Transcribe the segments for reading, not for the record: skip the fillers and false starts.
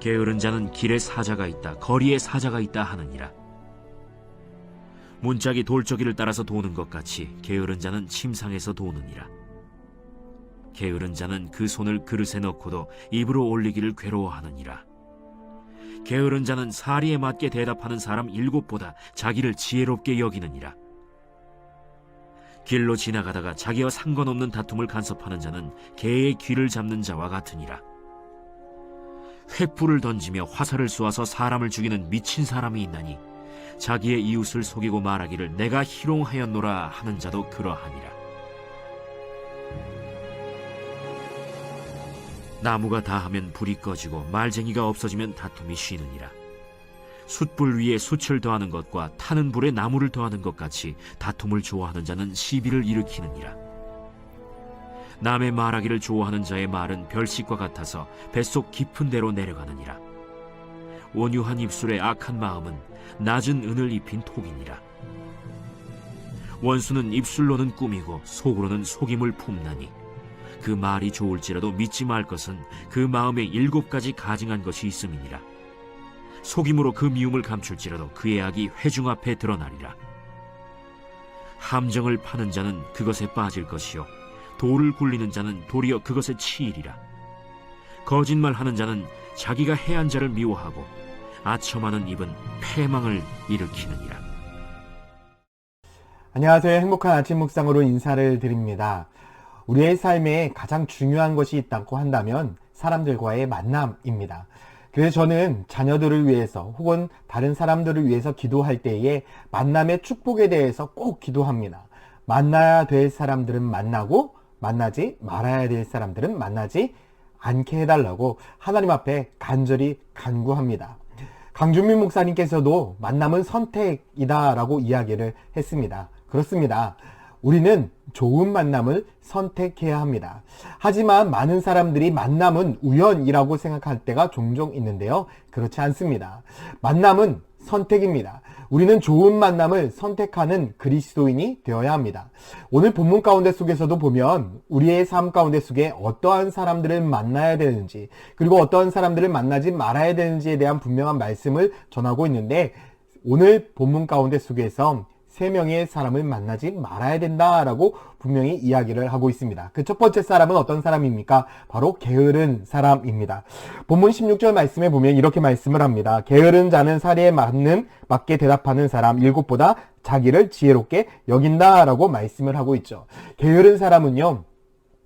게으른 자는 길에 사자가 있다, 거리에 사자가 있다 하느니라. 문짝이 돌저기를 따라서 도는 것 같이 게으른 자는 침상에서 도느니라. 게으른 자는 그 손을 그릇에 넣고도 입으로 올리기를 괴로워하느니라. 게으른 자는 사리에 맞게 대답하는 사람 7보다 자기를 지혜롭게 여기느니라. 길로 지나가다가 자기와 상관없는 다툼을 간섭하는 자는 개의 귀를 잡는 자와 같으니라. 횃불을 던지며 화살을 쏘아서 사람을 죽이는 미친 사람이 있나니 자기의 이웃을 속이고 말하기를 내가 희롱하였노라 하는 자도 그러하니라. 나무가 다하면 불이 꺼지고 말쟁이가 없어지면 다툼이 쉬느니라. 숯불 위에 숯을 더하는 것과 타는 불에 나무를 더하는 것 같이 다툼을 좋아하는 자는 시비를 일으키느니라. 남의 말하기를 좋아하는 자의 말은 별식과 같아서 뱃속 깊은 데로 내려가느니라. 온유한 입술의 악한 마음은 낮은 은을 입힌 톡이니라. 원수는 입술로는 꾸미고 속으로는 속임을 품나니 그 말이 좋을지라도 믿지 말 것은 그 마음에 7가지 가증한 것이 있음이니라. 속임으로 그 미움을 감출지라도 그의 악이 회중 앞에 드러나리라. 함정을 파는 자는 그것에 빠질 것이요 돌을 굴리는 자는 도리어 그것에 치이리라. 거짓말하는 자는 자기가 해한 자를 미워하고 아첨하는 입은 패망을 일으키느니라. 안녕하세요. 행복한 아침 묵상으로 인사를 드립니다. 우리의 삶에 가장 중요한 것이 있다고 한다면 사람들과의 만남입니다. 그래서 저는 자녀들을 위해서 혹은 다른 사람들을 위해서 기도할 때에 만남의 축복에 대해서 꼭 기도합니다. 만나야 될 사람들은 만나고 만나지 말아야 될 사람들은 만나지 않게 해달라고 하나님 앞에 간절히 간구합니다. 강준민 목사님께서도 만남은 선택이다 라고 이야기를 했습니다. 그렇습니다. 우리는 좋은 만남을 선택해야 합니다. 하지만 많은 사람들이 만남은 우연이라고 생각할 때가 종종 있는데요. 그렇지 않습니다. 만남은 선택입니다. 우리는 좋은 만남을 선택하는 그리스도인이 되어야 합니다. 오늘 본문 가운데 속에서도 보면 우리의 삶 가운데 속에 어떠한 사람들을 만나야 되는지 그리고 어떠한 사람들을 만나지 말아야 되는지에 대한 분명한 말씀을 전하고 있는데 오늘 본문 가운데 속에서 3명의 사람을 만나지 말아야 된다라고 분명히 이야기를 하고 있습니다. 그 첫 번째 사람은 어떤 사람입니까? 바로 게으른 사람입니다. 본문 16절 말씀에 보면 이렇게 말씀을 합니다. 게으른 자는 사리에 맞게 대답하는 사람 7보다 자기를 지혜롭게 여긴다라고 말씀을 하고 있죠. 게으른 사람은요,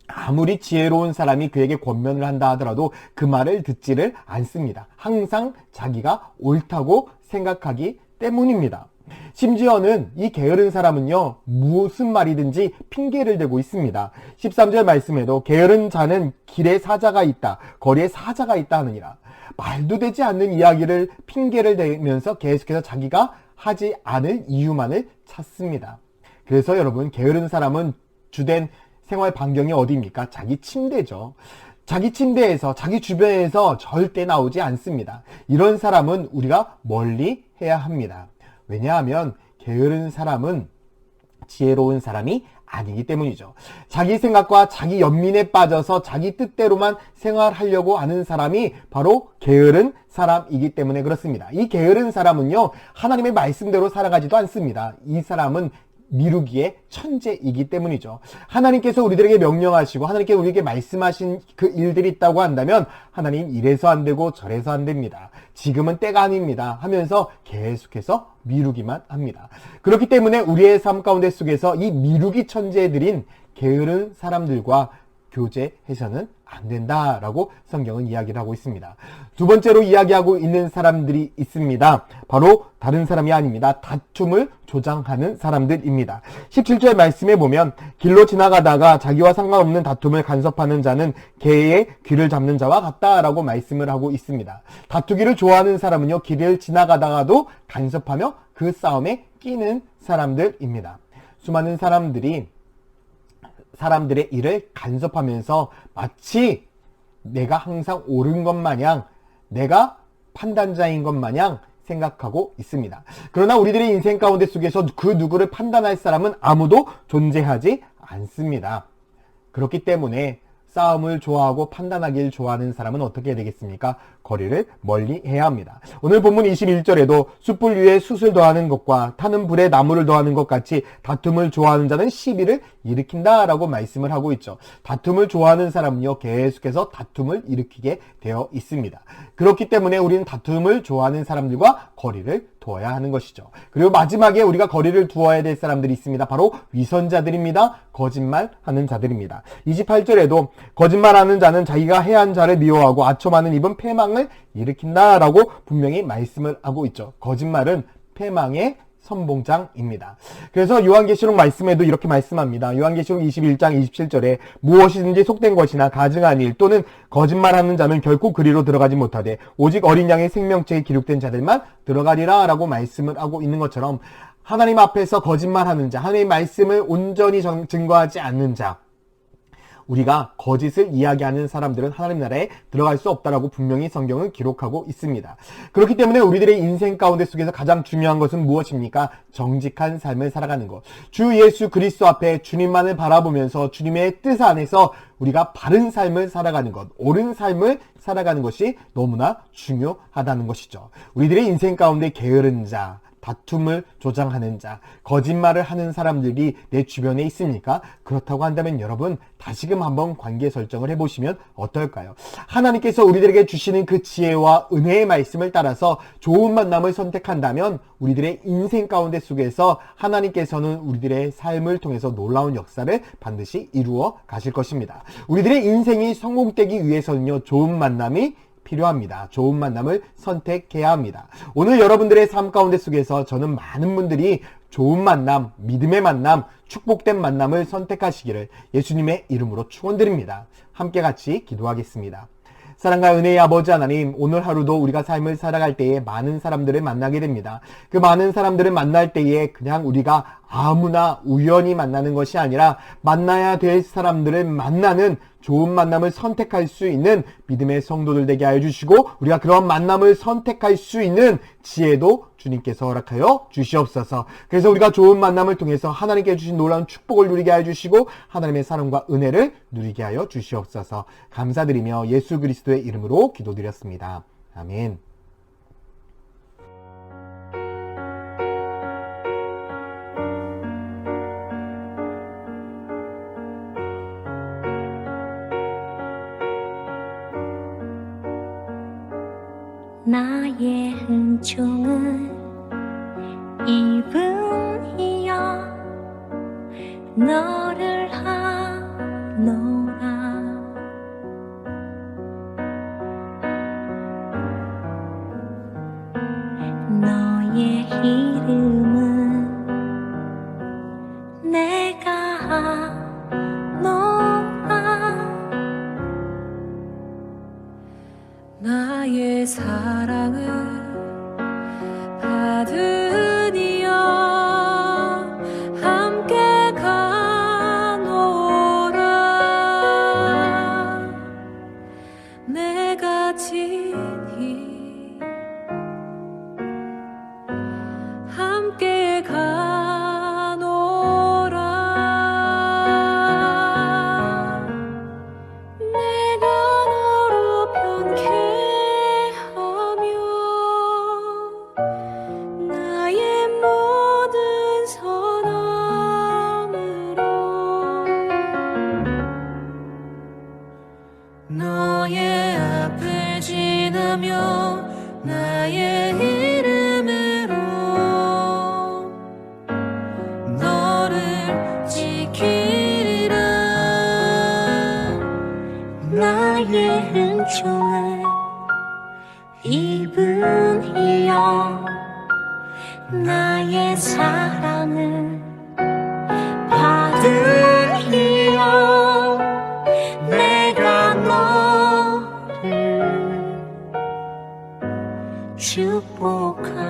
아무리 지혜로운 사람이 그에게 권면을 한다 하더라도 그 말을 듣지를 않습니다. 항상 자기가 옳다고 생각하기 때문입니다. 심지어는 이 게으른 사람은요, 무슨 말이든지 핑계를 대고 있습니다. 13절 말씀에도 게으른 자는 길에 사자가 있다, 거리에 사자가 있다 하느니라. 말도 되지 않는 이야기를 핑계를 대면서 계속해서 자기가 하지 않을 이유만을 찾습니다. 그래서 여러분, 게으른 사람은 주된 생활 반경이 어디입니까? 자기 침대죠. 자기 침대에서, 자기 주변에서 절대 나오지 않습니다. 이런 사람은 우리가 멀리 해야 합니다. 왜냐하면 게으른 사람은 지혜로운 사람이 아니기 때문이죠. 자기 생각과 자기 연민에 빠져서 자기 뜻대로만 생활하려고 하는 사람이 바로 게으른 사람이기 때문에 그렇습니다. 이 게으른 사람은요, 하나님의 말씀대로 살아가지도 않습니다. 이 사람은 미루기의 천재이기 때문이죠. 하나님께서 우리들에게 명령하시고 하나님께서 우리에게 말씀하신 그 일들이 있다고 한다면 하나님 이래서 안 되고 저래서 안 됩니다. 지금은 때가 아닙니다 하면서 계속해서 미루기만 합니다. 그렇기 때문에 우리의 삶 가운데 속에서 이 미루기 천재들인 게으른 사람들과 교제해서는 안 된다라고 성경은 이야기를 하고 있습니다. 두 번째로 이야기하고 있는 사람들이 있습니다. 바로 다른 사람이 아닙니다. 다툼을 조장하는 사람들입니다. 17절 말씀에 보면 길로 지나가다가 자기와 상관없는 다툼을 간섭하는 자는 개의 귀를 잡는 자와 같다라고 말씀을 하고 있습니다. 다투기를 좋아하는 사람은요, 길을 지나가다가도 간섭하며 그 싸움에 끼는 사람들입니다. 수많은 사람들의 일을 간섭하면서 마치 내가 항상 옳은 것 마냥, 내가 판단자인 것 마냥 생각하고 있습니다. 그러나 우리들의 인생 가운데 속에서 그 누구를 판단할 사람은 아무도 존재하지 않습니다. 그렇기 때문에 싸움을 좋아하고 판단하기를 좋아하는 사람은 어떻게 해야 되겠습니까? 거리를 멀리 해야 합니다. 오늘 본문 21절에도 숯불 위에 숯을 더하는 것과 타는 불에 나무를 더하는 것 같이 다툼을 좋아하는 자는 시비를 일으킨다 라고 말씀을 하고 있죠. 다툼을 좋아하는 사람은요, 계속해서 다툼을 일으키게 되어 있습니다. 그렇기 때문에 우리는 다툼을 좋아하는 사람들과 거리를 두어야 하는 것이죠. 그리고 마지막에 우리가 거리를 두어야 될 사람들이 있습니다. 바로 위선자들입니다. 거짓말하는 자들입니다. 28절에도 거짓말하는 자는 자기가 해한 자를 미워하고 아첨하는 입은 패망을 일으킨다라고 분명히 말씀을 하고 있죠. 거짓말은 패망의 선봉장입니다. 그래서 요한계시록 말씀에도 이렇게 말씀합니다. 요한계시록 21장 27절에 무엇이든지 속된 것이나 가증한 일 또는 거짓말하는 자는 결코 그리로 들어가지 못하되 오직 어린 양의 생명책에 기록된 자들만 들어가리라 라고 말씀을 하고 있는 것처럼 하나님 앞에서 거짓말하는 자, 하나님의 말씀을 온전히 증거하지 않는 자, 우리가 거짓을 이야기하는 사람들은 하나님 나라에 들어갈 수 없다라고 분명히 성경은 기록하고 있습니다. 그렇기 때문에 우리들의 인생 가운데 속에서 가장 중요한 것은 무엇입니까? 정직한 삶을 살아가는 것. 주 예수 그리스도 앞에 주님만을 바라보면서 주님의 뜻 안에서 우리가 바른 삶을 살아가는 것, 옳은 삶을 살아가는 것이 너무나 중요하다는 것이죠. 우리들의 인생 가운데 게으른 자, 다툼을 조장하는 자, 거짓말을 하는 사람들이 내 주변에 있습니까? 그렇다고 한다면 여러분 다시금 한번 관계 설정을 해보시면 어떨까요? 하나님께서 우리들에게 주시는 그 지혜와 은혜의 말씀을 따라서 좋은 만남을 선택한다면 우리들의 인생 가운데 속에서 하나님께서는 우리들의 삶을 통해서 놀라운 역사를 반드시 이루어 가실 것입니다. 우리들의 인생이 성공되기 위해서는요, 좋은 만남이 필요합니다. 좋은 만남을 선택해야 합니다. 오늘 여러분들의 삶 가운데 속에서 저는 많은 분들이 좋은 만남, 믿음의 만남, 축복된 만남을 선택하시기를 예수님의 이름으로 축원드립니다. 함께 같이 기도하겠습니다. 사랑과 은혜의 아버지 하나님, 오늘 하루도 우리가 삶을 살아갈 때에 많은 사람들을 만나게 됩니다. 그 많은 사람들을 만날 때에 그냥 우리가 아무나 우연히 만나는 것이 아니라 만나야 될 사람들을 만나는 좋은 만남을 선택할 수 있는 믿음의 성도들 되게 하여 주시고 우리가 그런 만남을 선택할 수 있는 지혜도 주님께서 허락하여 주시옵소서. 그래서 우리가 좋은 만남을 통해서 하나님께 주신 놀라운 축복을 누리게 하여 주시고 하나님의 사랑과 은혜를 누리게 하여 주시옵소서. 감사드리며 예수 그리스도의 이름으로 기도드렸습니다. 아멘. 나의 은총은 이분이여 너를 하노라. 너의 이름은 내가 하노라. 나의 사랑을 받으니여 함께 가노라. 내가 친히 함께 가노라. 내가 너로 편케하며 나의 모든 선함으로 너의 앞을 지나며 나의 이름으로 너를 지키리라. 나의 은총을 이분이여 나의 사랑을 받으리여 내가 너를 축복하노라.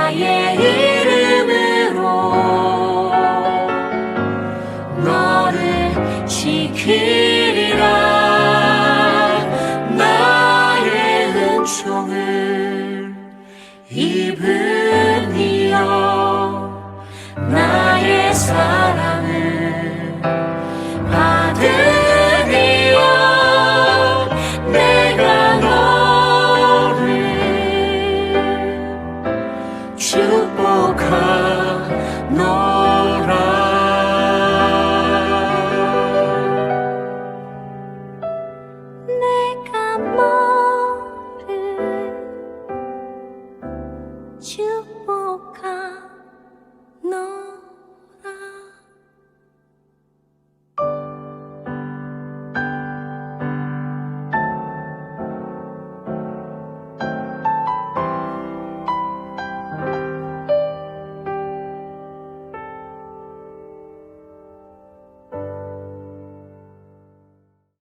나의 이름으로 너를 지키리라. 나의 은총을 입은 이여 나의 사랑을 받은 이여 내가 너를 축복